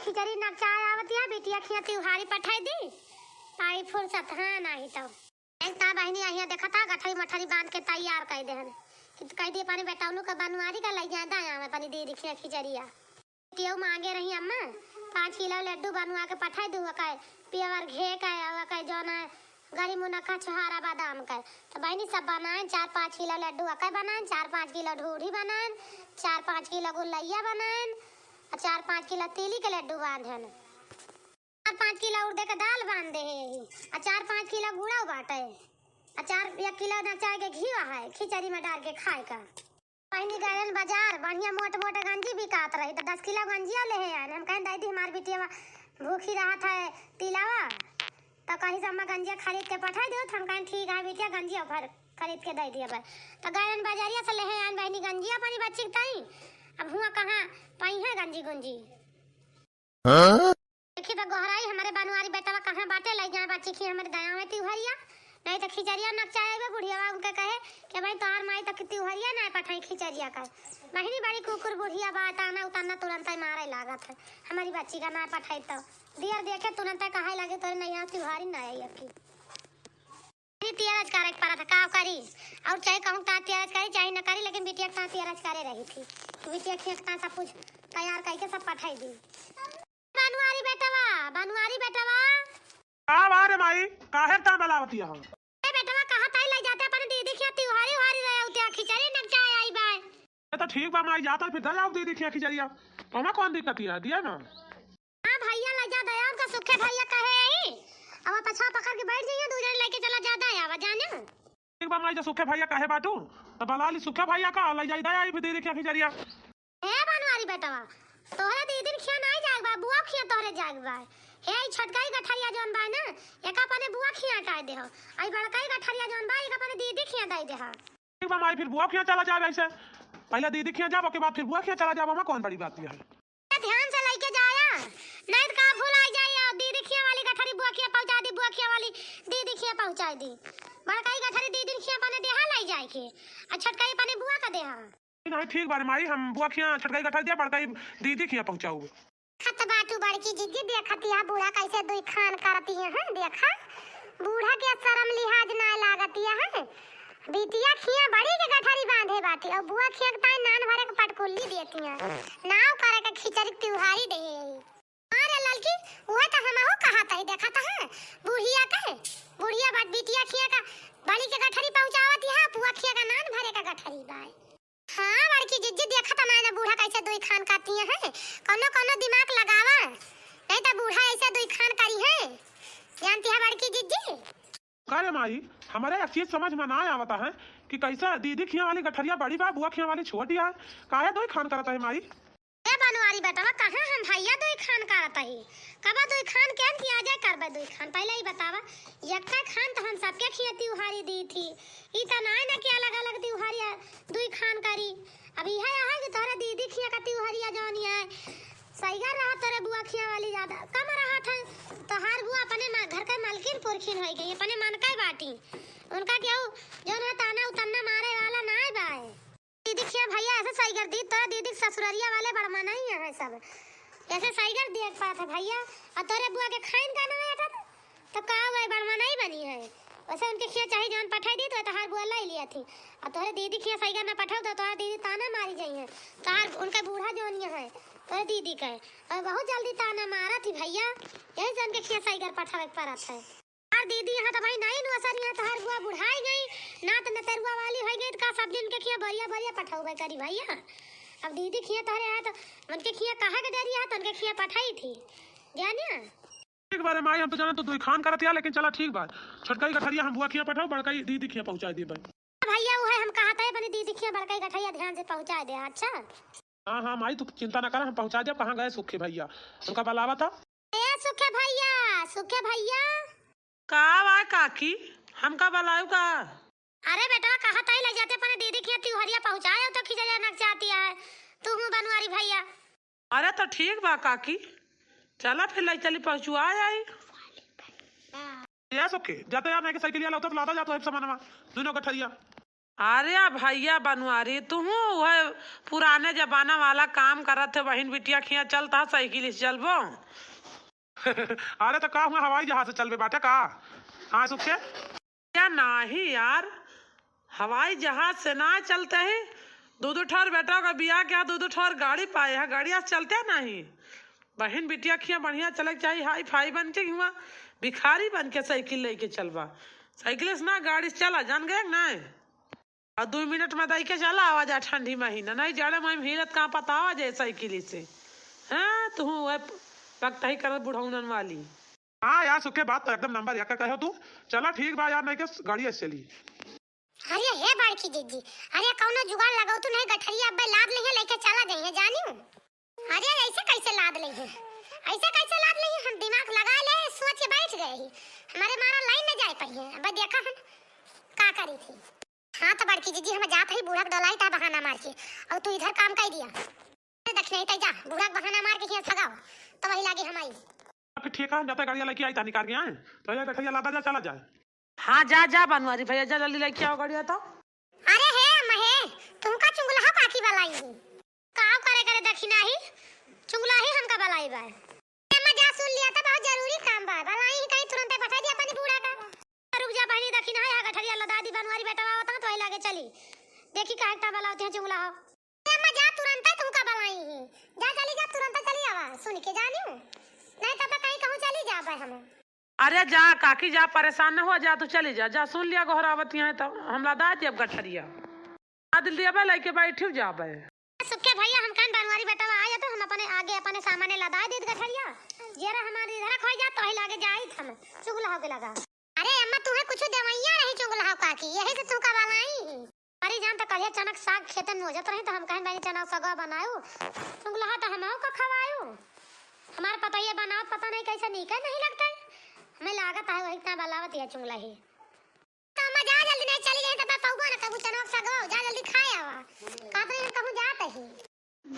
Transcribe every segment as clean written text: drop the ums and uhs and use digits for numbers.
खिचड़ी नचाय आवतिया बिटिया खिया त्योहारी पठाई दी ताई फुर्सत हां नाही तो एक ता बहनी आहिया देखा था गठरी मठरी बांध के तैयार कर देहन कि कह दी पानी बेटाउनु का बनवारी का लग जादा यहां पानी दे दिखिया खिचड़िया टियो मांगे रही अम्मा 5 किलो लड्डू बनवा के पठाई दूं का पियवर घे का आवा का जोना गरी मुनका छहारा बादाम का तो बहनी सब बनाए 4-5 किलो लड्डू का बनाए 4-5 किलो ढूढ़ी बनाए 4-5 किलो गुलैया बनाए 4-5 किलो तेली के लड्डू बांधन 4-5 किलो उड़द के दाल बांध दे है 4-5 किलो गुड़ा बाटे 1 किलो नचाय के घी है खिचड़ी में डाल के खाए का बहनी गए बाजार बढ़िया मोट मोट गंजी बिकात रही तो 10 किलो गंजिया ले आए हम कहें दादी हमार बिटिया भूखी रहा था तिलावा तो कहीं से हम गंजिया खरीद के पठा दो हम कहें ठीक है बिटिया गंजिया भर खरीद के दे दिया तो गए बाजारिया से ले आए बहनी गंजिया पानी बच्ची ताई अब हुआ कहाँ पाई है गंजी गुंजी देखी तो गोहराई हमारे बनवारी बेटा कहाँ बाटे ले जाए बच्ची की हमारे दया में त्योहारिया नहीं तो खिचड़िया नचाएगा बुढ़िया उनके कहे कि भाई तोहार माई तो त्योहारिया ना पठाई खिचड़िया का बहनी बड़ी कुकुर बुढ़िया बात आना उतारना तुरंत ही मारे लागत है हमारी बच्ची का ना पठाई तो दियर देखे तुरंत कहा लगे तो नहीं यहाँ त्योहारी ना आई अब की तियरज करे पड़ा था का करी और चाहे कहूँ ता तियरज करी चाहे न करी लेकिन बिटिया का तियरज करे रही थी बिटिया खींचता सब कुछ तैयार करके सब पठाई दी बनवारी बेटवा का बारे माई काहे ता बलावतिया हो ए बेटवा कहां ताई ले जाते अपन दीदी के त्योहारी हारी रहे उते खिचड़ी नचाय आई बाय ए तो ठीक बा माई जाता फिर जाओ दीदी के खिचड़िया ओमा कौन दिक्कत है दिया ना हां भैया ले जा दया का सुखे भैया कहे आई अब पछा पकड़ के बैठ जाइए दूसरे लेके चला जादा आवा जाने ठीक बा माई जो सुखे भैया कहे बाटू तो बलाली सुखे भैया का ले जाई दया आई फिर दीदी के खिचड़िया ए बनवारी बेटवा तोहरे दीदी खिया नहीं जाग बा बुआ खिया तोहरे जाग बा हे छटकाई गठरिया जोन बा ना एका पाने बुआ खिया काट दे हो आई बड़काई गठरिया जोन बा एका पाने दीदी खिया दई दे हा ठीक बा माई फिर बुआ खिया चला जाए ऐसे पहले दीदी खिया जाओ के बाद फिर बुआ खिया चला जाओ में कौन बड़ी बात है ध्यान से लेके जाया नहीं तो का भूल आ जाए दीदी खिया वाली गठरी बुआ खिया पहुंचा दी बुआ खिया वाली दीदी खिया पहुंचा दी बड़काई गठरी दीदी खिया पाने देहा लाई जाए के आ छटकाई पाने बुआ का देहा नहीं ठीक बारे माई हम बुआ खिया छटकाई गठरी दिया बड़काई दीदी खिया पहुंचाऊ खत बाटू बड़की जिज्जी देखती है बूढ़ा कैसे दुई खान करती है हां देखा बूढ़ा के शर्म लिहाज ना लागती है बिटिया खिया बड़ी के गठरी बांधे बाटी और बुआ खिया ताई नान भरे के पटकुल्ली देती है नाव करे के खिचड़ी त्योहारी दे अरे ललकी ओए तो हमहु कहत है देखा था बुढ़िया के बुढ़िया बात बिटिया खिया का बड़ी के गठरी पहुंचावती है बुआ खिया का नान भरे का गठरी बाय हां बड़की जिज्जी देखा था ना बूढ़ा कैसे दुई खान करती है कोनो कोनो दिमाग लगावा नहीं तो बूढ़ा ऐसे दुई खान करी है जानती है बड़की जिज्जी अरे माई हमारे एक चीज समझ में ना आवता है कि कैसा दीदी खिया वाली गठरिया बड़ी बा बुआ खिया वाली छोटी है काहे दो खान करता है माई ए बनवारी बेटा कहां हम भैया दो खान करता है कबा दो खान केन किया जाए करबे दो खान पहले ही बतावा एकटा खान तो हम सबके खिया त्योहारी दी थी ई त ना ना कि अलग अलग त्योहारी दो खान करी अब यह है कि तोरे दीदी खिया का त्योहारिया जोनी है सहीगर रहा तोरे बुआ खिया वाली ज्यादा कम रहा था तो हर बुआ अपने घर का मालकिन पुरखिन हो गई अपने मन का बाटी उनका क्यों जो ना ताना उतना मारे वाला ना है भाई दीदी खिया भैया ऐसे सहीगर दी तो दीदी ससुररिया वाले बड़मा नहीं है सब ऐसे सहीगर देख पाता भैया और तोरे बुआ के खाइन का ना आता तो का भाई बड़मा नहीं बनी है वैसे उनके खिया चाहिए जान पठाई दी तो हर बुआ लाई लिया थी और तोरे दीदी खिया सहीगर ना पठाओ तो तोरा दीदी ताना मारी जाई है तार उनका बूढ़ा जोनिया है तो दीदी का और बहुत जल्दी ताना मारा थी भैया यही से उनके खिया सहीगर पठावे पड़ा था और दीदी यहाँ तो भाई नहीं नुसर यहाँ तो हर बुआ बुढ़ाई गई ना तो नतरुआ वाली हो गई का सब दिन के खिया बढ़िया बढ़िया पठावे करी भैया अब दीदी खिया तोरे है तो उनके खिया कहाँ के डरी है तो उनके खिया पठाई थी जानिया ठीक बारे माई हम तो जाने तो दुई खान करत है लेकिन चला ठीक बात छटकाई गठरिया हम बुआ खिया पठाओ बड़काई दीदी खिया पहुंचा दी भाई भैया वो है हम कहते हैं अपनी दीदी खिया बड़काई गठरिया ध्यान से पहुंचा दे अच्छा हाँ हाँ माई तू चिंता ना कर हम पहुंचा दिया कहाँ गए सुखे भैया उनका बलावा था ए सुखे भैया का वाय काकी हमका बलाऊ का अरे बेटा कहा ताई ले जाते अपने दीदी की त्योहारिया पहुंचाए तो खिचड़िया नक जाती है तू हूं बनवारी भैया अरे तो ठीक बा काकी चला फिर ले चली पहुंचवा आई ये सुखे जाते यार मैं साइकिल लाता तो लाता जाता है सामान दोनों गठरिया अरे भैया बनवारी तुम वह पुराने जमाना वाला काम करत थे बहन बिटिया खिया चलता साइकिल से चलबो। अरे तो का हुआ हवाई जहाज से चलबे बाटे का? हाँ सुखे या नहीं यार, हवाई जहाज से ना चलते ही दो दो ठोर बेटा का बिया क्या दो दो ठोर गाड़ी पाए है, गाड़िया से चलते नहीं। बहन बिटिया खिया बढ़िया चले चाहिए, हाई फाई बन के हुआ भिखारी बन के साइकिल लेके चलबा। साइकिल से ना गाड़ी से चला जान गए नहीं, और 2 मिनट में दई के चला आवाज आ ठंडी महीना नहीं जाड़े में हिलत कहाँ पता आवाज है साइकिल से। हाँ तू वह वक्त ही कर बुढ़ौनन वाली। हाँ यार सुखे बात तो एकदम नंबर एक कहो तू। चला ठीक बा यार, नहीं के गाड़ी से चली। अरे हे बड़की दीदी, अरे कौनो जुगाड़ लगाओ तू नहीं गठरिया अब लाद नहीं लेके चला जाइए जानियो। अरे ऐसे कैसे लाद ली है, ऐसे कैसे लाद ली है? हम दिमाग लगा ले सोच के बैठ गए ही, हमारे मारा लाइन में जाए पड़ी है। अब देखा हम का करी थी। हाँ तो बड़की दीदी हम जात ही बूढ़ा डलाई था बहाना मार के, और तू इधर काम कर दिया। देख नहीं तो जा बूढ़ा बहाना मार के यहाँ सगाओ तो वही लागे हम आई। ठीक है जाता गाड़िया लेके आई था निकाल के आए तो ये गठरिया लादा जा चला जाए। हाँ जा जा बनवारी भैया जा जल्दी लेके आओ गाड़िया तो। अरे हे महे तुमका चुंगला काकी बलाई ही काव करे करे दक्षिणा ही चुंगला ही हमका बलाई बा। मैं जा सुन लिया था बहुत जरूरी काम बा, बलाई ही कहीं तुरंत बैठा दिया अपनी बूढ़ा का। रुक जा बहनी दक्षिणा है गठरिया लदा दी बनवारी बेटा आवत तो वही लागे चली देखी काहे ता बलावती है चुंगला हो। मैं जा तुरंत तुमका बलाई ही जा चली जा तुरंत चली आवा सुन के जानियो नहीं तब कहीं कहूं चली जा बे हम। अरे जा काकी जा परेशान न हो जा तू चली जा जा सुन लिया गोहरावती है तो हम लदा दी अब गठरिया दिल दिया लेके बैठी जाबे। सुखे भैया हम कान बनवारी बेटा आ जाते हम अपने आगे अपने सामने लदा दे गठरिया जेरा हमारी इधर खोई जा तो ही लागे जाई हम चुगला हो के लगा। अरे अम्मा तुम्हें कुछ देवैया नहीं चुगला हो काकी यही से तुमका बनाई। अरे जान तो कहिया चनक साग खेतन में हो जात रही तो हम कहीं मैंने चना सगा बनायो चुगला तो हमहु का खवायो। हमार पता ये बनाओ पता नहीं कैसे नीका नहीं लगता है हमें लागत है वही इतना बलावत है चुगला ही। तो अम्मा जा जल्दी नहीं चली गई तो पाऊबा ना कबू चना सगा जा जल्दी खाए आवा का तो हम कहूं जात ही।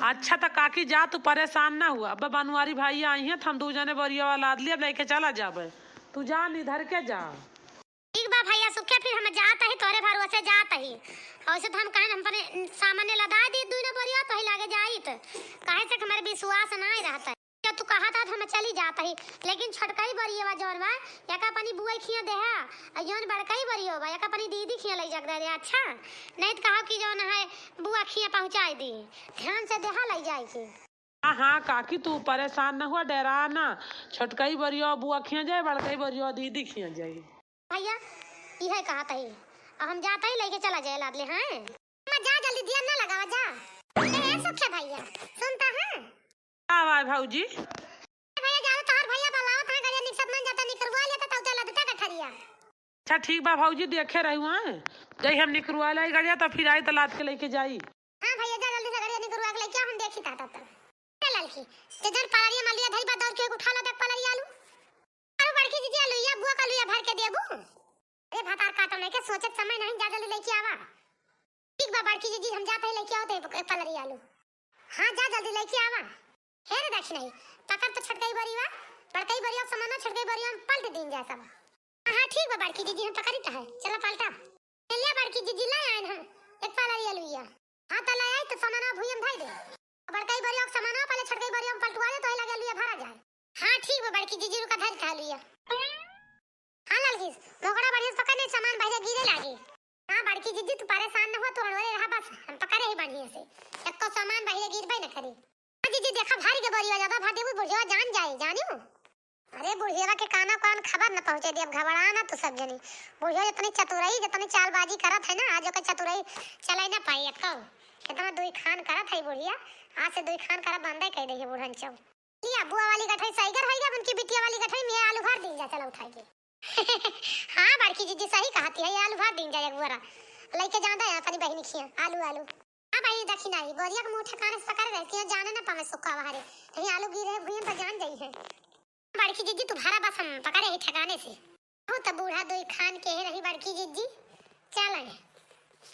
अच्छा तो काकी जा तू परेशान ना हुआ, अब बनवारी भाई आई है हम 2 जने बोरिया वाला लाद लिया लेके चला जाबे तू जा इधर के जा। ठीक बा भैया सुखे फिर हम जात ही तोरे भरोसे जात ही और से तो हम कहे हम अपने सामने लदा दी दूनो बोरिया तो ही लागे जाई त काहे से हमारे विश्वास ना ही रहता है। तू कहा था हम चली जात ही लेकिन छटकाई बोरिया जौन बा या का पानी बुआई खिया देहा और जौन बड़काई बोरिया बा या का पानी दीदी खिया ले जग दे। अच्छा नहीं तो कहा कि जौन है बुआ खिया पहुंचाई दी ध्यान से देहा ले जाई के। हाँ हाँ काकी तू परेशान न हुआ डरा ना, छोटकई बरिया बुआ खिया जाए बड़कई बरिया दीदी खिया जाए। भैया यह कहा तही अब हम जाता ही लेके चला जाए लादले। हैं मैं जा जल्दी दिया ना लगावा जा ए सुखे भैया सुनता है आवाज भाऊजी भैया जा तोहर भैया बलावत है गाड़ी निकसत मन जाता निकरवा लेता तो चला देता गठरिया। अच्छा ठीक बा भाऊजी देखे रही हुआ जई हम निकरवा लाई गाड़िया तो फिर आई तो लाद के लेके जाई। हां भैया जा जल्दी से गाड़ी निकरवा के लेके हम देखी ता तब चल की ते जन पारिया मालिया धई बा दौड़ के उठा ला देख पलरिया आलू अरे बड़की दीदी आलू या बुआ का लुया भर के देबू। अरे भातार काटो नहीं के सोचत समय नहीं जा जल्दी लेके आवा। ठीक बा बड़की दीदी हम जाते ही लेके आओ ते पलरिया आलू। हां जा जल्दी लेके आवा हे रे दक्षिण नहीं पकड़ तो छटकई बरिया बड़कई बरिया सामान छटकई बरिया पलट दिन जा सब। हां ठीक बा बड़की दीदी हम पकड़ी ता है चला पलटा ले बड़की दीदी ला आइन हम एक पलरिया लुइया। हां त ला आई तो सामान भुयम धाई दे बड़कई बरिया सामान पहले छटकई बरिया पलटवा दे तो ही लगे लुइया भरा जाए। हां ठीक बा बड़की दीदी रुका धर खा लुइया। हां लालगी मोगड़ा बढ़िया पकड़ने सामान भाई गिरे लागी। हां बड़की दीदी तू परेशान न हो तो हड़वे रहा बस हम पकड़े ही बढ़िया से एक को सामान भाई गिरबे न करी। दीदी देखा भारी के बरिया ज्यादा भाटे बुढ़िया जान जाए जानियो। अरे बुढ़िया के काना कान खबर न पहुंचे दी अब घबरा ना तो सब जनी बुढ़िया जितनी चतुराई जितनी चालबाजी करत है ना आज के चतुराई चलाई ना पाई एक कितना दुई खान करत है बुढ़िया आज से दुई खान करा बंदे कह दे बुढ़न चौ लिया बुआ वाली गठरी साइगर है उनकी बिटिया वाली गठरी में आलू भर दिन जा चला उठा के। हां बड़की दीदी सही कहती है आलू भर दिन जा एक बुरा लेके जांदा है अपनी बहन खिया आलू आलू। हां भाई दक्षिणा ही बोरिया के मुंह ठिकाने से पकड़ रहती है जाने ना पावे सुक्का बाहर कहीं आलू गिरे भुइयां पर जान जाई है। बड़की दीदी तू भारा बस हम पकड़े ही ठिकाने से हो तो बूढ़ा दुई खान के है रही बड़की दीदी चल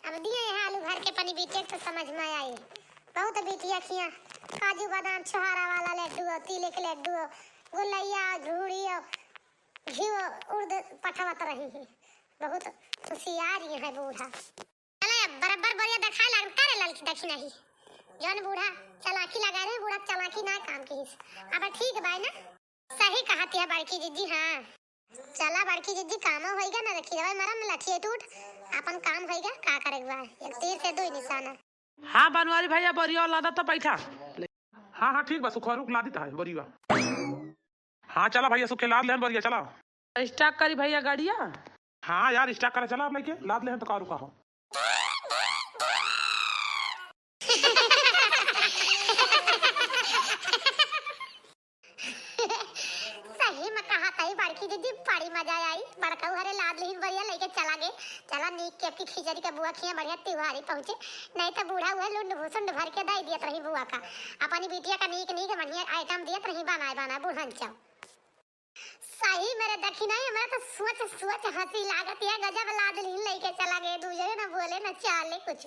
अब दिए है आलू भर के पनी बीटे तो समझ में आई बहुत बेटिया खिया काजू बादाम छोहारा वाला लड्डू तिले के लड्डू गुलैया झूड़ी घी उर्द पठवत रही है बहुत होशियार है बूढ़ा। चले बराबर बढ़िया दिखाए लग करे लड़की देखी नहीं जौन बूढ़ा चालाकी लगा रहे बूढ़ा चालाकी ना काम की अब ठीक बाय ना सही कहती है बड़की जीजी। हाँ चला बड़की जीजी काम होइगा ना रखी रहे मरम लठिए टूट अपन काम होइगा का करेगा एक तीर से दो निशाना। हाँ बनवारी भैया बोरिया लादा तो बैठा। हाँ हाँ ठीक बा सुखवा रुक ला देता है बोरिया। हाँ चला भैया सुखे लाद ले बोरिया चला। स्टार्ट करी भैया गाड़िया। हाँ यार स्टार्ट करा चला आप लेके लाद ले तो का रुका हो। सही में कहा तई बड़की दीदी बड़ी मजा आई बड़का हरे लाद लेहिन बढ़िया लेके चला गए चला नीक के की खिचड़ी का बुआ खिया बढ़िया त्योहारी पहुंचे नहीं तो बूढ़ा हुआ लुंड भूसुंड भर के दई दियत रही बुआ का अपनी बिटिया का नीक नीक बढ़िया आइटम दियत रही बनाए बुढ़न चाव। सही मेरे देखी नहीं हमारा तो सोच सोच हंसी लागत है गजब लाद लेहिन लेके चला गए दूसरे ना बोले ना चाले कुछ।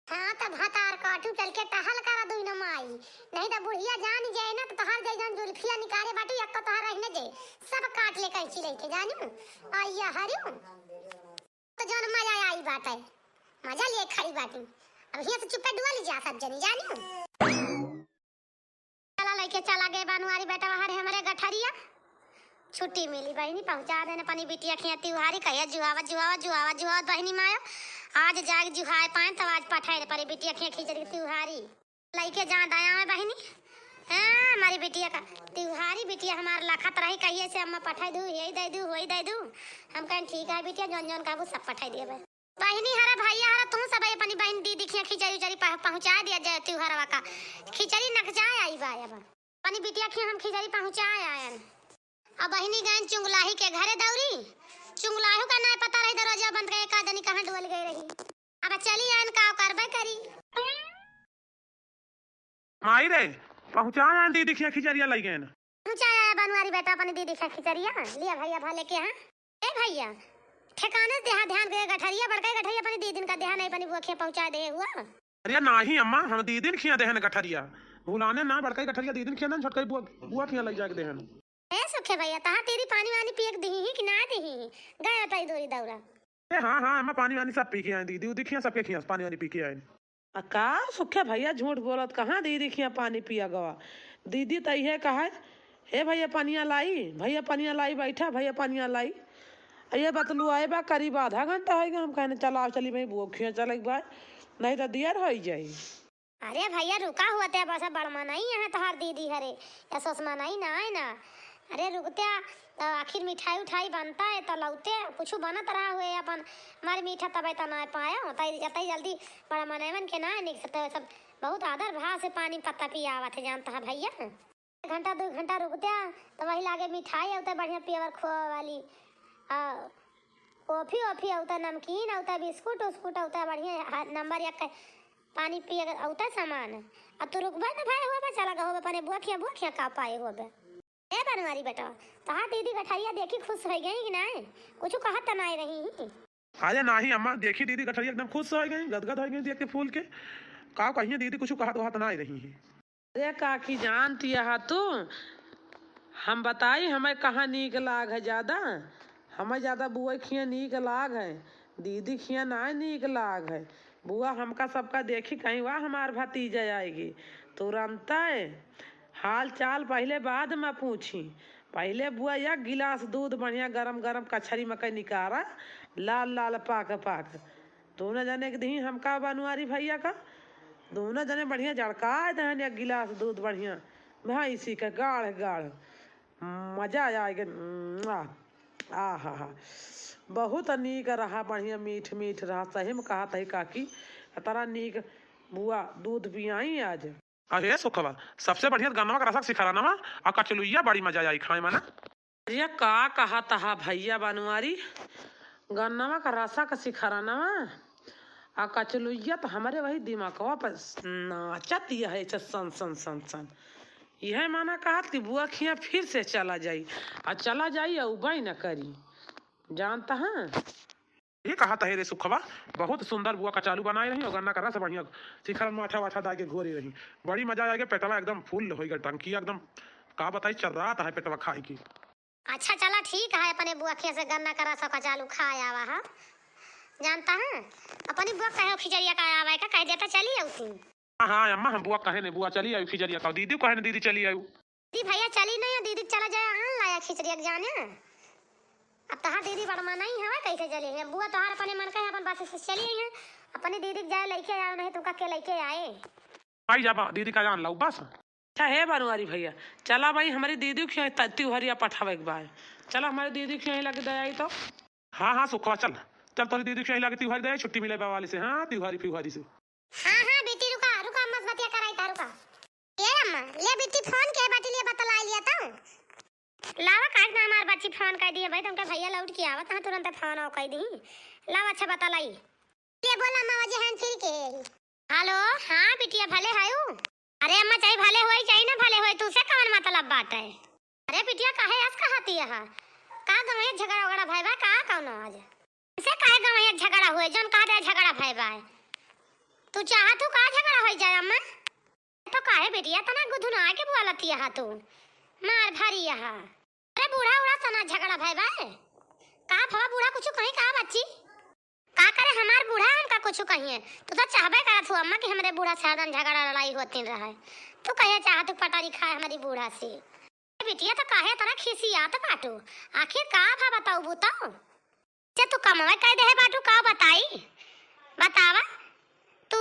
हाँ तो भतार काटू चल के टहल करा दुई न माई नहीं तो बुढ़िया जान जाए ना तो तोहर जै जन जुल्फिया निकाले बाटू एक तो तोहर रहने जे सब काट ले कैची लेके जानू आइया हरियो तो जन मजा आई बात है मजा लिए खड़ी बाटू अब हिया से चुप्पे डुआ ली जा सब जनी जानू। चला लेके चला गए बनवारी बेटा हरे हमारे गठरिया छुट्टी मिली बहनी पहुंचा देने अपनी बिटिया खिया त्योहारी कहिया जुआवा जुआवा जुआवा जुआवा बहनी माया आज जाग जुहाए पाए तब आज पठाए रे परी बिटिया खिया खिचड़ी त्योहारी लइके जा दया में बहनी। हां हमारी बिटिया का त्योहारी बिटिया हमार लखत रही कहिए से अम्मा पठाई दू यही दे दू होई दे दू हम कहें ठीक है बिटिया जौन जौन काबू सब पठाई दिए बहनी हरा भैया हरा तू सब अपनी बहन दीदी खिया खिचड़ी उचड़ी पहुंचा दिया जाए त्योहारवा का खिचड़ी नखजाए आई बा अब अपनी बिटिया खिया हम खिचड़ी पहुंचाए आयन अब बहनी गए चुंगलाही के घरे दौरी चुंगलाहू का नहीं पता रही दरवाजा बंद गए का जनी कहां डुल गई रही अब चली आन का करबे करी माई रे पहुंचाया दीदी खिया खिचड़िया लई गए ना पहुंचाया बनवारी बेटा अपनी दीदी खिया खिचड़िया लिया भैया भा लेके हां ए भैया ठिकाने देहा ध्यान दे गठरिया बड़का गठरिया अपनी दीदी का देहा नहीं अपनी बुआ खिया पहुंचा दे हुआ। अरे नहीं अम्मा हम दीदी खिया देहन गठरिया भुलाने ना बड़का गठरिया दीदी खिया ना छोटका बुआ खिया लई जाके देहन ए सुखे भैया तहा तेरी पानी वानी पियक दही ही कि ना दही गया तई दोरी दौरा। ए हां हां अम्मा पानी वानी सब पी के आए दीदी उदी खिया सबके खिया पानी वानी पी के आए। का सुखे भैया झूठ बोलत कहाँ दीदी खिया पानी पिया गवा दीदी तई है कहा हे भैया पानिया लाई बैठा भैया पानिया लाई ये बतलू आए बा करीब आधा घंटा होगा हम कहने चला चली भाई बुआ खिया चले बा नहीं तो दियर हो जाए। अरे भैया रुका हुआ थे बस बड़मा नहीं है तोहार दीदी हरे या सोसमा नहीं ना है ना अरे रुकते तो आखिर मिठाई उठाई बनता है तो लौटे कुछ बनत रहा हुए अपन हमारे मीठा तब तो ना पाया होता जतई जल्दी बड़ा मनैमन के ना निक सकते सब बहुत आदर भाव से पानी पत्ता पिया आवत है जानता है भैया घंटा 2 घंटा रुकते तो वही लागे मिठाई होता बढ़िया पियवर खोआ वाली कॉफी वॉफी होता नमकीन होता बिस्कुट उस्कुट होता बढ़िया नंबर 1 पानी पिए होता सामान अब तो रुकबा ना भाई होबे चला गो अपने बुआ खिया का पाए होबे ए बनवारी बेटा तहां दीदी गठरिया देखी खुश हो गई कि नहीं कुछ कहत ना रही। अरे नहीं अम्मा देखी दीदी गठरिया एकदम खुश हो गई गदगद हो गई देख के फूल के का कहिए दीदी कुछ कहत वहां ना रही है। अरे काकी जानती है तू हम बताई हमें कहाँ नीक लाग है ज्यादा हमें ज्यादा बुआ खिया नीक लाग है दीदी खिया ना नीक लाग है बुआ हमका सबका देखी कहीं वाह हमार भतीजा आएगी तुरंत हाल चाल पहले बाद में पूछी पहले बुआ एक गिलास दूध बढ़िया गरम गरम कछरी मकई निकारा लाल लाल पाक पाक दोनों जने के दी हमका बनवारी भैया का दोनों जने बढ़िया जड़का दहन एक गिलास दूध बढ़िया भाई इसी का गाढ़ गाढ़ मजा आएगा आ हा बहुत नीक रहा बढ़िया मीठ मीठ रहा सही में कहा तही काकी तारा नीक बुआ दूध पियाई आज। अरे सुखवा सबसे बढ़िया गन्नवा का रसक सिखारा ना और कचलुइया बड़ी मजा आई खाए में ना। अरे का कहा तहा भैया बनवारी गन्नवा का रसा का सिखारा ना आ कचलुइया तो हमारे वही दिमागवा पर नाचत है सन सन सन सन यह माना कहा कि बुआ खिया फिर से चला जाई और चला जाई और उबाई न करी जानता है ये कहा था रे सुखवा बहुत सुंदर बुआ कचालू बनाई रही और गन्ना का रस बढ़िया शिखर में माठा वाठा डाल के घोरी रही बड़ी मजा आएगा पेटवा एकदम फूल होगा टंकी एकदम का बताई चल रहा था पेटवा खाए की। अच्छा चला ठीक है अपने बुआ खिया से गन्ना का रस कचालू खाया हुआ है जानता है अपनी बुआ कहे खिचड़िया का आवे का कह देता चली उसी। हाँ हाँ अम्मा हम बुआ कहे ने बुआ चली आई खिचड़िया का दीदी कहे ने दीदी चली आई। दी भैया चली नहीं दीदी चला जाए आन लाया खिचड़िया जाने। अब तहार दीदी बड़मा नहीं है कैसे चली है बुआ तहार अपने मन का अपन बस से चली है अपनी दीदी जाए लेके आए नहीं तुमका के लेके आए। आई जा दीदी का जान लाऊ बस। अच्छा है बनवारी भैया चला भाई हमारी दीदी क्यों त्योहरिया पठावे एक बार चला हमारी दीदी क्यों लग दया तो। हाँ हाँ सुखवा चल चल तोरी दीदी क्यों लगे त्योहारी दे छुट्टी मिले वाली से। हाँ त्योहारी से। हाँ हाँ बेटी रुका रुका मत बतिया कराई ता रुका। ये अम्मा ले बेटी फोन के बाटी ले बतला लिया था लावा काट ना हमार बच्ची फोन कर दिए भाई तुमका भैया लौट के आवत हां तुरंत फोन ऑफ कर दी लावा अच्छा बतलाई ये बोला अम्मा वजह हैन फिर के। हेलो हाँ बिटिया भले आयो। अरे अम्मा चाहे भले होई चाहे ना भले होई तू से कौन मतलब बात है। अरे बिटिया काहे ऐस कहती है का गांव में झगड़ा वगड़ा भाई बा का कौन आज से काहे गांव में झगड़ा हुए जन का दे झगड़ा भाई बा तू चाह तू का झगड़ा होई जाए अम्मा तो काहे बेटिया तना गुधुन आके बोलती है तू मार भारी है। अरे बूढ़ा उड़ा तना झगड़ा भाई बा का भवा बूढ़ा कुछ कहीं का बच्ची का करे हमार बूढ़ा हमका कुछ कहिए तू तो चाहबे करत हो अम्मा कि हमरे बूढ़ा से हरदम झगड़ा लड़ाई होती रहे तू कहे चाह तू पटारी खाए हमारी बूढ़ा से बिटिया तो काहे तना खिसियात बाटू आखिर का भा बताऊ बताओ जे तू कमवा कह दे बाटू का बताई बतावा तू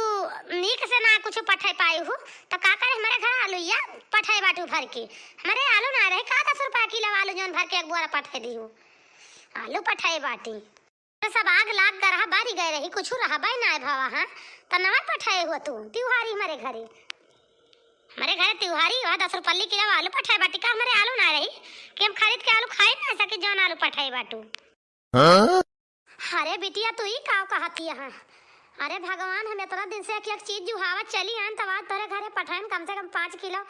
नीक से ना कुछ पठाई पाई हो तो का करे हमारे घर आलू या पठाई बाटू भर के हमारे आलू ना रहे का 10 रुपया किलो आलू जन भर के एक बोरा पठाई दी हो आलू पठाई बाटी तो सब आग लाग कर रहा बारी गए रही कुछ रहा बाई ना भावा हां तो नवा पठाई हो तू त्योहारी हमारे घरे त्योहारी हुआ 10 रुपया किलो आलू पठाई बाटी का हमारे आलू ना रही कि हम खरीद के आलू खाई ना सके जन आलू पठाई बाटू। अरे बिटिया तू ही का कहती है। अरे भगवान हम इतना दिन से एक चीज जुहावत चली आन तब आज तेरे घरे पठान कम से कम 5 किलो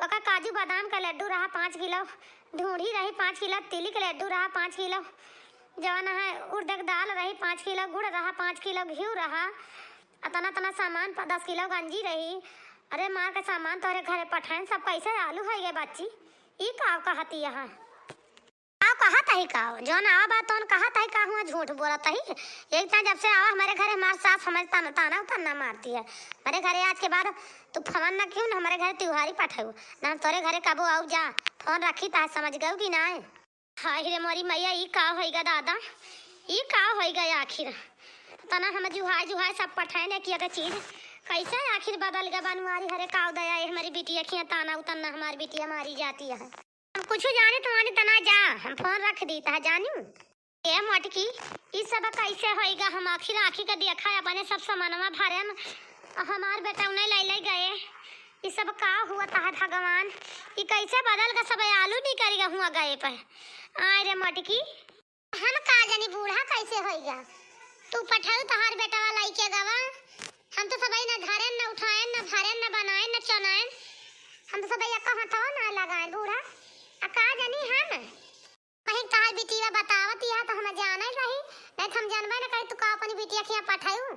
ओका काजू बादाम का लड्डू रहा 5 किलो ढूंढी रही 5 किलो तिली का लड्डू रहा 5 किलो जवन है उड़द की दाल रही 5 किलो गुड़ रहा 5 किलो घी रहा तना तना सामान 10 किलो गंजी रही। अरे माँ का सामान तोरे घरे पठान सब कैसे आलू है ये बच्ची ई काव कहती है कहा तही का जौन आवा बात तौन कहा तही का हुआ झूठ बोला तही एक टाइम जब से आवा हमारे घरे हमारे सास समझता न ताना उतना मारती है हमारे घरे आज के बाद तू फोन ना क्यों हमारे घरे त्योहारी पठाऊ ना तोरे घरे कबो आऊ जा फोन रखी ता समझ गऊ कि ना। हाय रे मोरी मैया ई का होइगा दादा ई का होइगा आखिर तना हम जुहाय जुहाय सब पठाए ने किया चीज कैसे आखिर बदल गया बनवारी हरे काव दया हमारी बिटिया खिया ताना उतना हमारी बिटिया मारी जाती है हम कुछ जाने तुम्हारी तना जा हम फोन रख दी ता जानू ए मटकी ई सब कैसे होएगा हम आखिर आखी का देखा अपने सब सामानवा भरे हमार बेटा उन्हें ले गए ई सब का हुआ ता भगवान ई कैसे बदल का सब आलू नहीं करेगा हुआ गए पर आय रे मटकी हम का जानी बूढ़ा कैसे होएगा तू पठाऊ तहार बेटा वाला के गवा हम तो सबई ना घरे न उठाए न भरे न बनाए न चनाए हम तो सबई कहां था ना लगाए बूढ़ा का जानी हम कहीं तहार बिटिया बतावत या तो हम जाने रही नहीं हम जानबे न कहीं तू का अपनी बिटिया खिया पठाऊ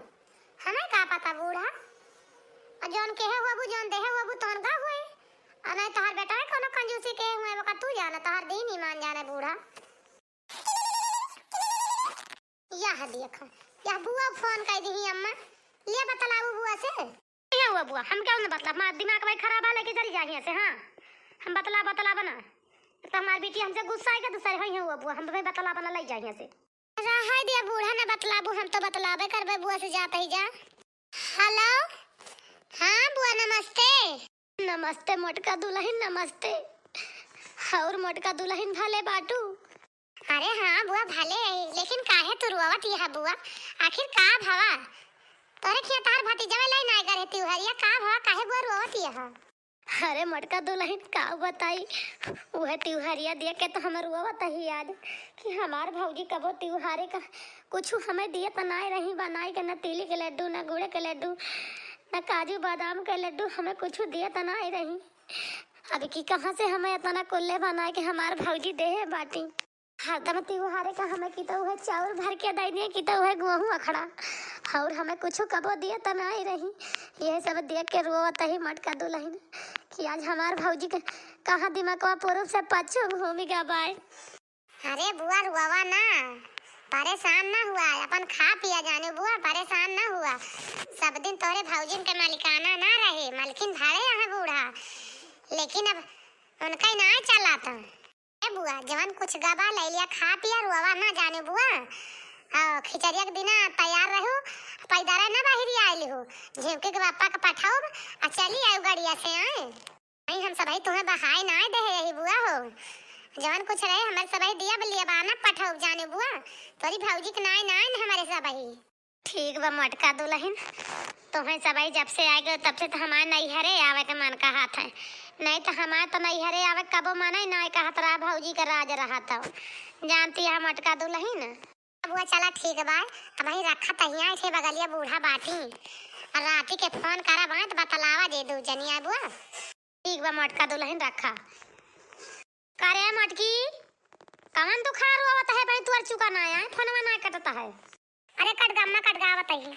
हमें का पता बूढ़ा और जोन के है वो जोन दे है वो तोन का हुए और नहीं तहार बेटा है कोनो कंजूसी के हुए वो का तू जाना तहार दिन ही मान जाने बूढ़ा। यह देखो यह बुआ फोन कर दी अम्मा ये बतलाऊ बुआ से ये हुआ बुआ हम क्या बतला हमारा दिमाग भाई खराब है लेके चली जाए से। हाँ हम बतला बना तो हमारी बेटी हमसे गुस्सा आएगा दूसरे है हुआ बुआ हम भाई बतला बना ले जाए से रहा दिया बूढ़ा ने बतलाबू हम तो बतलाबे करबे बुआ से जाते ही जा। हेलो हाँ बुआ नमस्ते नमस्ते मोटका दुल्हन नमस्ते और मोटका दुल्हन भले बाटू। अरे हाँ बुआ भले लेकिन काहे तू रोवत है बुआ आखिर का भवा तोरे खिया तार भतीजवा लाई ना करे त्योहारिया का भवा काहे बुआ रोवत है। अरे मटका दुल्हन का बताई वह त्योहारिया देख के तो हमार रोवत ही याद कि हमार भौजी कबो त्योहारे का कुछ हमें दिए तो ना रही बनाई के न तिली के लड्डू न गुड़ के लड्डू न काजू बादाम के लड्डू हमें कुछ दिए तो ना रही अब की कहाँ से हमें इतना कुल्ले बनाए कि हमार भौजी दे बाटी हरदम त्योहारे का हमें की तो वह चावल भर के दे दिए कि तो वह गेहूं अखड़ा और हमें कुछ कबो दिए तो ना ही रही यह सब देख के रोवत ही मटका दुल्हन कि आज हमार भौजी के कहाँ दिमागवा पूर्व से पश्चिम घूमी गया बाय। अरे बुआ रुआवा ना परेशान ना हुआ, अपन खा पिया जाने बुआ, परेशान ना हुआ। सब दिन तोरे भौजिन के मालिकाना ना रहे, मालकिन धारे यहाँ बूढ़ा, लेकिन अब उनका ही ना चला था। ए बुआ जवन कुछ गबा ले लिया खा पिया रुआ ना जाने बुआ। खिचड़िया के दिना तैयार रहू, पैदारा ना बाहरी आइली हो, झेवके के पापा के पठाओ आ चली आयु गाड़िया से आए। नहीं हम सबही तुम्हें बहाई ना दे यही बुआ हो, जवन कुछ रहे हमारे सबही दिया बलिया बाना पठाओ जाने बुआ, तोरी भौजी के नाई नाई हमारे सबही। ठीक बा मटका दुल्हन, तुम्हें सबही जब से आ गए तब से तो हमारे नैहरे आवे के मन का हाथ है, नहीं तो हमारे तो नैहरे आवे कबो मना ना कहत रहा भौजी का राज रहा था। जानती है मटका दुल्हन। बुआ चला ठीक बा, अब ही रखा तहिया थे बगलिया बूढ़ा बाटी और राती के फोन करा बात बतलावा दे दू जनिया बुआ। ठीक बा मटका दुल्हन रखा। करे मटकी कवन दुखार हुआ है भाई, तू चुका ना आया फोनवा ना कटता है। अरे कट गम्मा कट गावत है।